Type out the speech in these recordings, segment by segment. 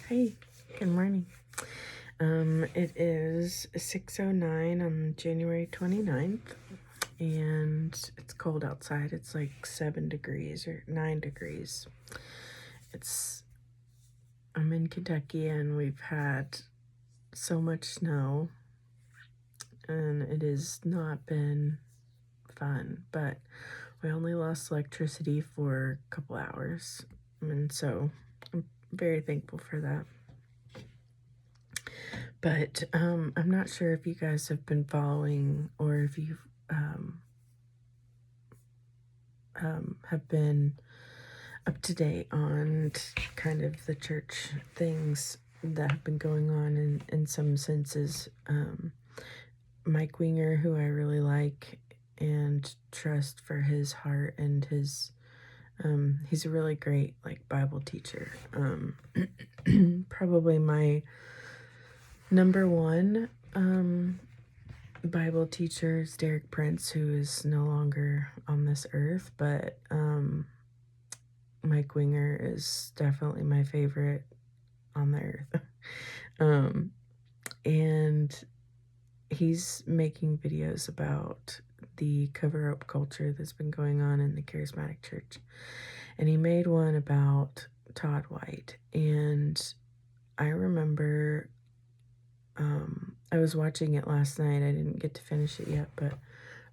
Hey, good morning. It is 6:09 on January 29th, and it's cold outside. It's like 7 degrees or 9 degrees. I'm in Kentucky, and we've had so much snow, and it has not been fun, but we only lost electricity for a couple hours, and so I'm very thankful for that. But I'm not sure if you guys have been following or if you have been up to date on kind of the church things that have been going on in some senses. Mike Winger, who I really like and trust for his heart and his he's a really great Bible teacher. Probably my number one Bible teacher is Derek Prince, who is no longer on this earth, but Mike Winger is definitely my favorite on the earth. And he's making videos about the cover-up culture that's been going on in the charismatic church. And he made one about Todd White. And I remember I was watching it last night. I didn't get to finish it yet, but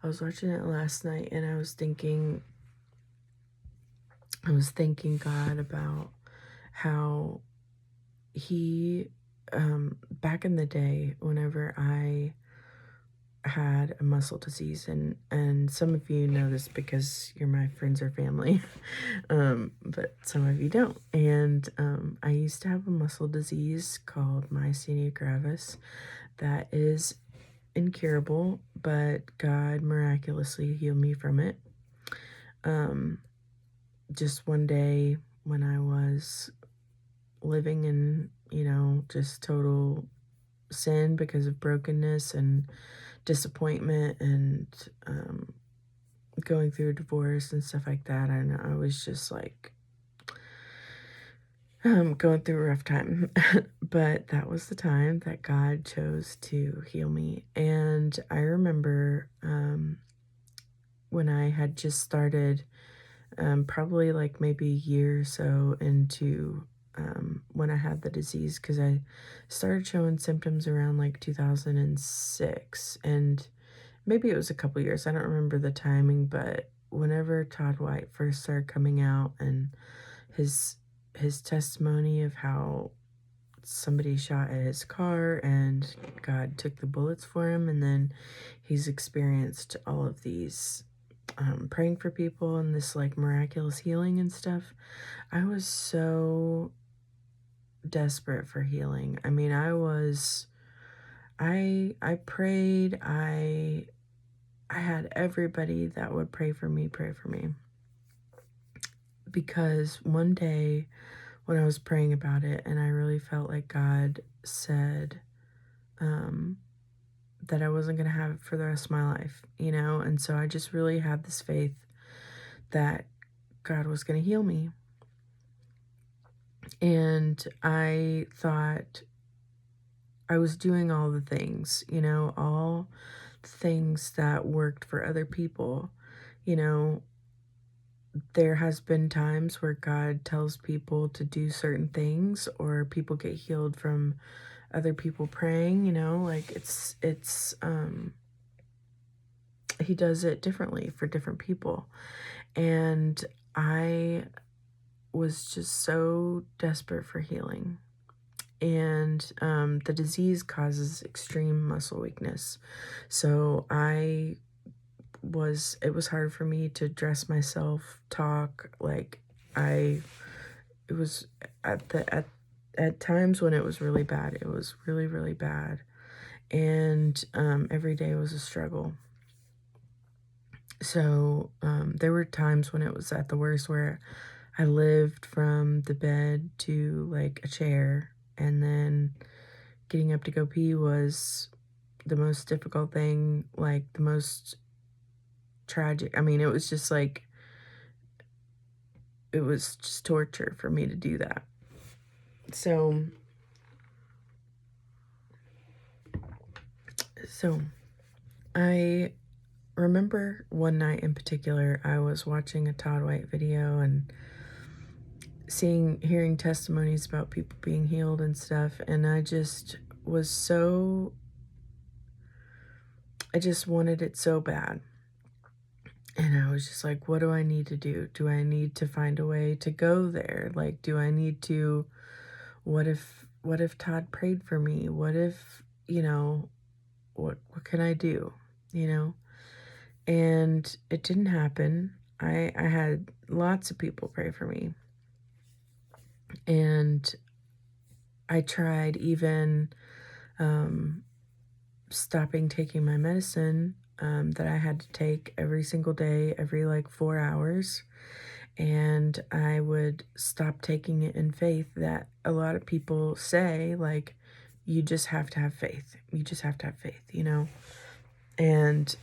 I was watching it last night, and I was thanking God about how he, back in the day, whenever I had a muscle disease, and some of you know this because you're my friends or family, but some of you don't. And I used to have a muscle disease called Myasthenia Gravis that is incurable, but God miraculously healed me from it. Just one day when I was living in, just total sin because of brokenness and disappointment and going through a divorce and stuff like that. And I was just going through a rough time. But that was the time that God chose to heal me. And I remember when I had just started, probably maybe a year or so into when I had the disease, because I started showing symptoms around 2006, and maybe it was a couple years. I don't remember the timing, but whenever Todd White first started coming out and his testimony of how somebody shot at his car and God took the bullets for him, and then he's experienced all of these praying for people and this miraculous healing and stuff. I was so desperate for healing. I mean, I prayed. I had everybody that would pray for me, because one day when I was praying about it, and I really felt like God said that I wasn't going to have it for the rest of my life, and so I just really had this faith that God was going to heal me. And I thought I was doing all the things, all the things that worked for other people. There has been times where God tells people to do certain things, or people get healed from other people praying, he does it differently for different people. And I was just so desperate for healing. And the disease causes extreme muscle weakness. So it was hard for me to dress myself, talk. It was at times when it was really bad. It was really, really bad. And every day was a struggle. So there were times when it was at the worst, where I lived from the bed to a chair, and then getting up to go pee was the most difficult thing, the most tragic. I mean, it was just it was just torture for me to do that. So So I remember one night in particular, I was watching a Todd White video and hearing testimonies about people being healed and stuff. And was so, I just wanted it so bad. And I was just like, what do I need to do? Do I need to find a way to go there? Like, do I need to, what if Todd prayed for me? What if, what can I do? You know? And it didn't happen. I had lots of people pray for me. And I tried even stopping taking my medicine that I had to take every single day, every like 4 hours. And I would stop taking it in faith that a lot of people say, like, you just have to have faith. You just have to have faith, And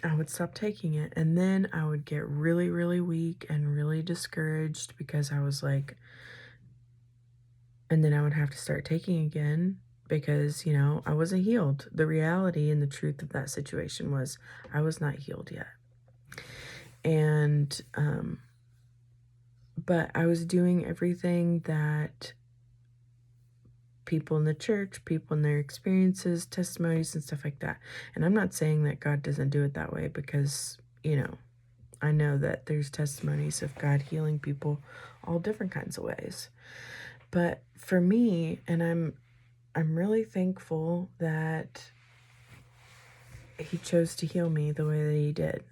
I would stop taking it, and then I would get really, really weak and really discouraged because I was like, and then I would have to start taking again because, I wasn't healed. The reality and the truth of that situation was I was not healed yet. And, but I was doing everything that people in the church, people in their experiences, testimonies, and stuff like that. And I'm not saying that God doesn't do it that way because, I know that there's testimonies of God healing people all different kinds of ways. But for me, and I'm really thankful that he chose to heal me the way that he did.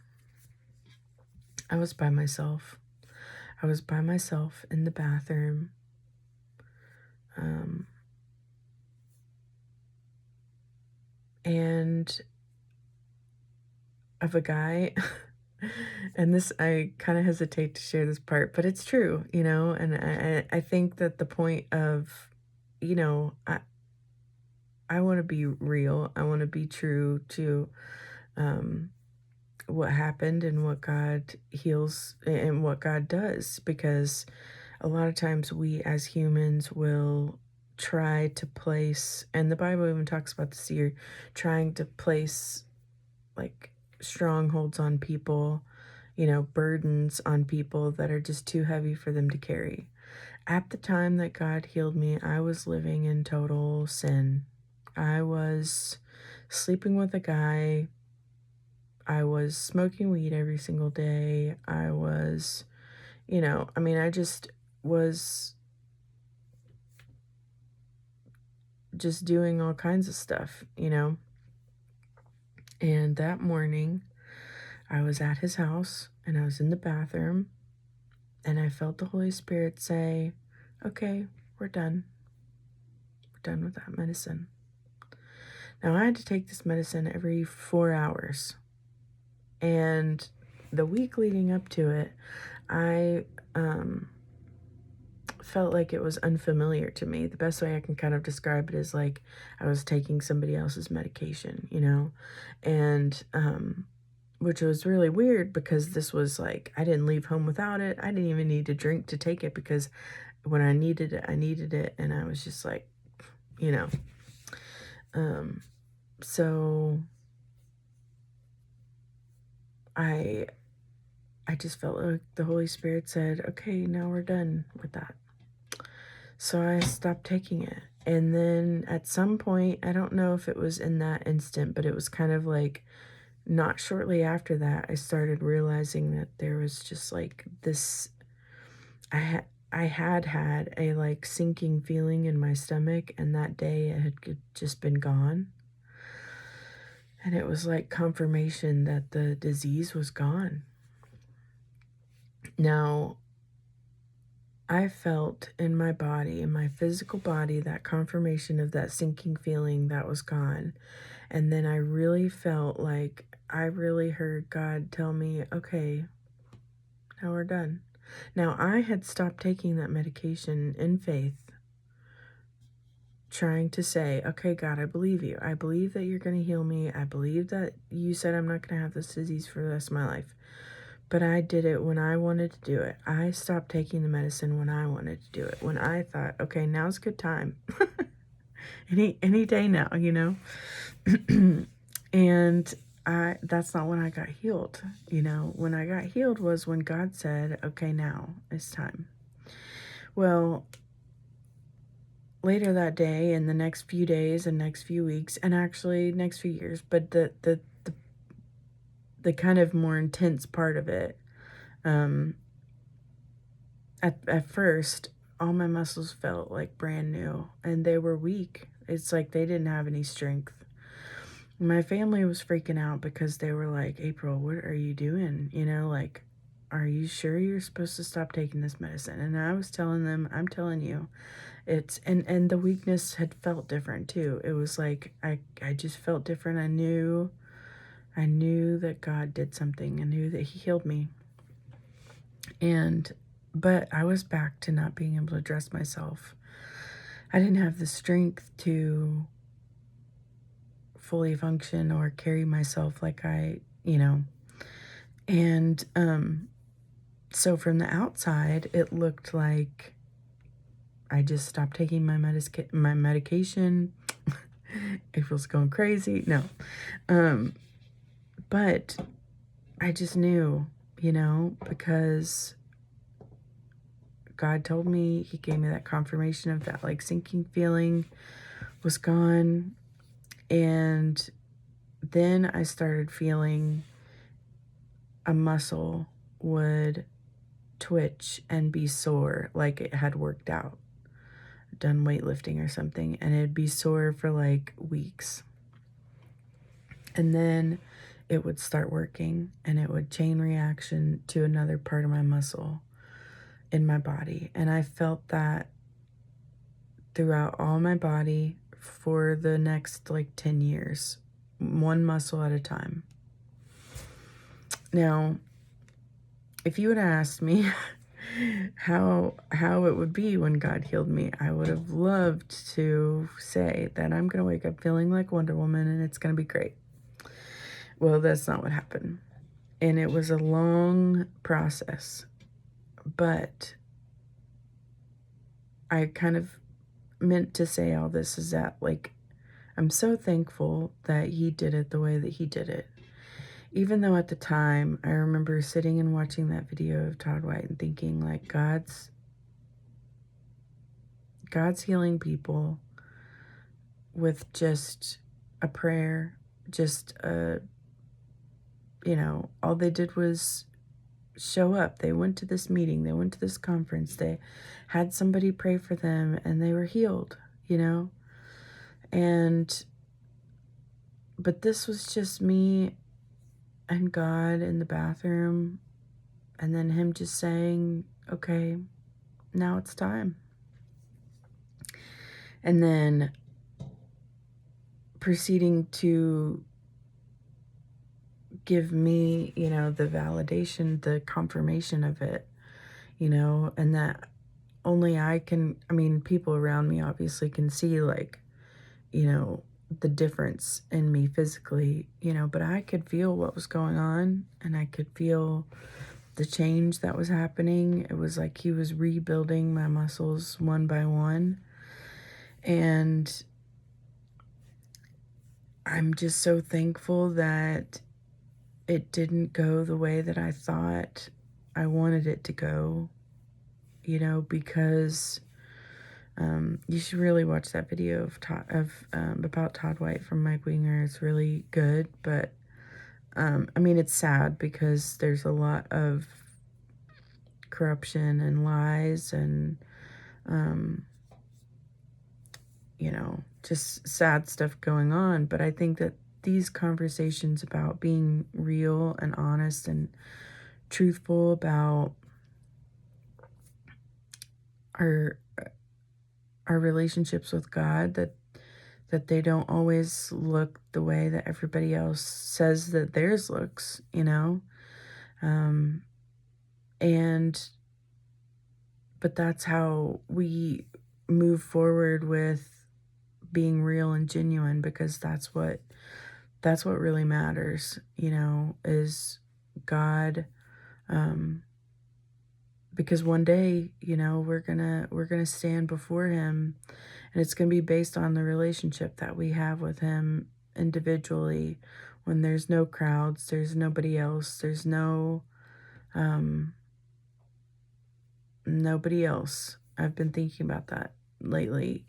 I was by myself. I was by myself in the bathroom. And of a guy, and this, I kind of hesitate to share this part, but it's true, and I think that the point of, I want to be real. I want to be true to what happened and what God heals and what God does, because a lot of times we as humans will try to place, and the Bible even talks about this here, trying to place like strongholds on people, burdens on people that are just too heavy for them to carry. At the time that God healed me, I was living in total sin. I was sleeping with a guy. I was smoking weed every single day. I was, I just was just doing all kinds of stuff, And that morning, I was at his house and I was in the bathroom and I felt the Holy Spirit say, okay, we're done. We're done with that medicine. Now, I had to take this medicine every 4 hours. And the week leading up to it, I felt like it was unfamiliar to me. The best way I can kind of describe it is like I was taking somebody else's medication, and which was really weird because this was like I didn't leave home without it. I didn't even need to drink to take it because when I needed it, and I was just like, so I just felt like the Holy Spirit said, okay, now we're done with that. So I stopped taking it. And then at some point, I don't know if it was in that instant, but it was kind of like not shortly after that, I started realizing that there was just like this, I had a like sinking feeling in my stomach, and that day it had just been gone. And it was like confirmation that the disease was gone. Now, I felt in my body, in my physical body, that confirmation of that sinking feeling that was gone. And then I really felt like I really heard God tell me, okay, now we're done. Now, I had stopped taking that medication in faith, trying to say, okay, God, I believe you. I believe that you're going to heal me. I believe that you said I'm not going to have this disease for the rest of my life. But I did it when I wanted to do it. I stopped taking the medicine when I wanted to do it. When I thought, okay, now's a good time. any day now, And that's not when I got healed. When I got healed was when God said, okay, now it's time. Well, later that day and the next few days and next few weeks and actually next few years, but the kind of more intense part of it, at first, all my muscles felt like brand new and they were weak. It's like they didn't have any strength. My family was freaking out because they were like, April, what are you doing? Like, are you sure you're supposed to stop taking this medicine? And I was telling them, I'm telling you, and the weakness had felt different too. It was like, I just felt different. I knew that God did something. I knew that he healed me. But I was back to not being able to dress myself. I didn't have the strength to fully function or carry myself like and so from the outside it looked like I just stopped taking my medication. April's going crazy. No. But I just knew, because God told me, he gave me that confirmation of that like sinking feeling was gone. And then I started feeling a muscle would twitch and be sore, like it had worked out, done weightlifting or something, and it'd be sore for like weeks. And then it would start working and it would chain reaction to another part of my muscle in my body. And I felt that throughout all my body for the next like 10 years, one muscle at a time. Now, if you would have asked me how it would be when God healed me, I would have loved to say that I'm going to wake up feeling like Wonder Woman and it's going to be great. Well, that's not what happened. And it was a long process. But I kind of meant to say all this is that, like, I'm so thankful that he did it the way that he did it. Even though at the time, I remember sitting and watching that video of Todd White and thinking, like, God's healing people with just a prayer, just all they did was show up. They went to this meeting, they went to this conference, they had somebody pray for them, and they were healed, but this was just me and God in the bathroom, and then him just saying, okay, now it's time. And then proceeding to give me, the validation, the confirmation of it, and that only people around me obviously can see, like, the difference in me physically, but I could feel what was going on and I could feel the change that was happening. It was like he was rebuilding my muscles one by one. And I'm just so thankful that it didn't go the way that I thought I wanted it to go, because you should really watch that video about Todd White from Mike Winger. It's really good, but it's sad because there's a lot of corruption and lies and just sad stuff going on. But I think that these conversations about being real and honest and truthful about our relationships with God, that they don't always look the way that everybody else says that theirs looks, but that's how we move forward with being real and genuine, because that's what really matters, is God because one day, we're gonna stand before him, and it's gonna be based on the relationship that we have with him individually. When there's no crowds, there's nobody else, there's um nobody else. I've been thinking about that lately,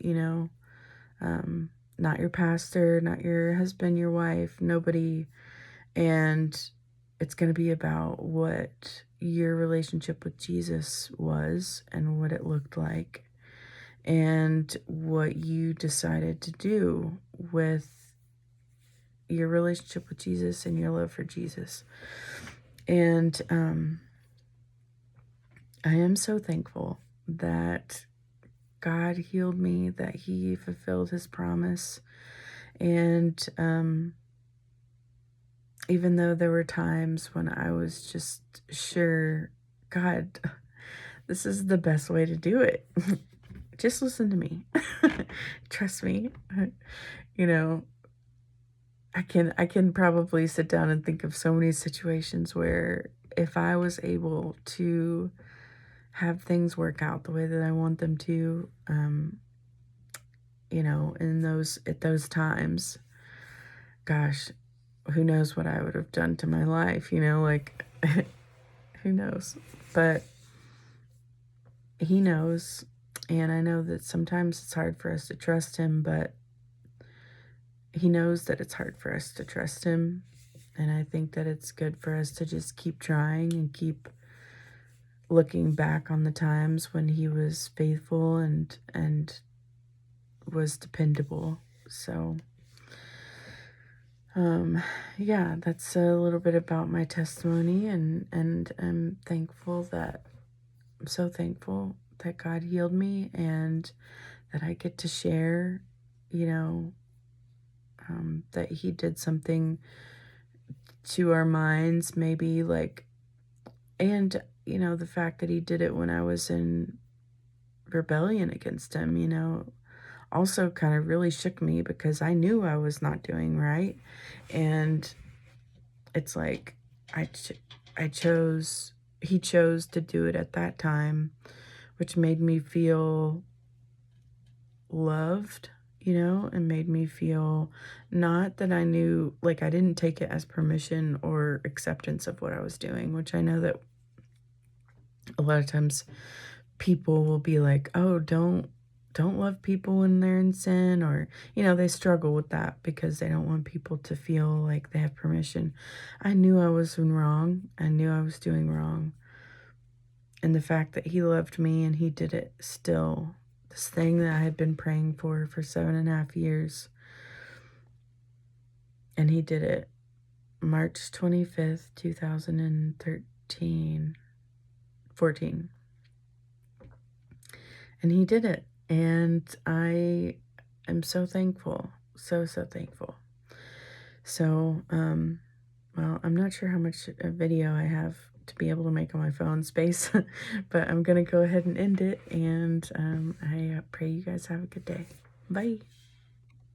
um, not your pastor, not your husband, your wife, nobody. And it's going to be about what your relationship with Jesus was and what it looked like and what you decided to do with your relationship with Jesus and your love for Jesus. And I am so thankful that God healed me, that he fulfilled his promise. And even though there were times when I was just sure, God, this is the best way to do it. Just listen to me. Trust me. You know, I can probably sit down and think of so many situations where if I was able to have things work out the way that I want them to, at those times, gosh, who knows what I would have done to my life, like, who knows? But he knows, and I know that sometimes it's hard for us to trust him, but he knows that it's hard for us to trust him, and I think that it's good for us to just keep trying and keep looking back on the times when he was faithful and was dependable. So yeah, that's a little bit about my testimony, and I'm so thankful that God healed me and that I get to share, you know, that he did something to our minds, maybe, like, and the fact that he did it when I was in rebellion against him, also kind of really shook me because I knew I was not doing right. And it's like I, ch- he chose to do it at that time, which made me feel loved, and made me feel not that I knew, like, I didn't take it as permission or acceptance of what I was doing, which I know that a lot of times people will be like, "Oh, don't love people when they're in sin," or they struggle with that because they don't want people to feel like they have permission. I knew I was wrong. I knew I was doing wrong. And the fact that he loved me and he did it still, this thing that I had been praying for 7.5 years, and he did it March 25th, 2013, 14. And he did it. And I am so thankful. So, so thankful. So, well, I'm not sure how much video I have to be able to make on my phone space, but I'm going to go ahead and end it. And I pray you guys have a good day. Bye.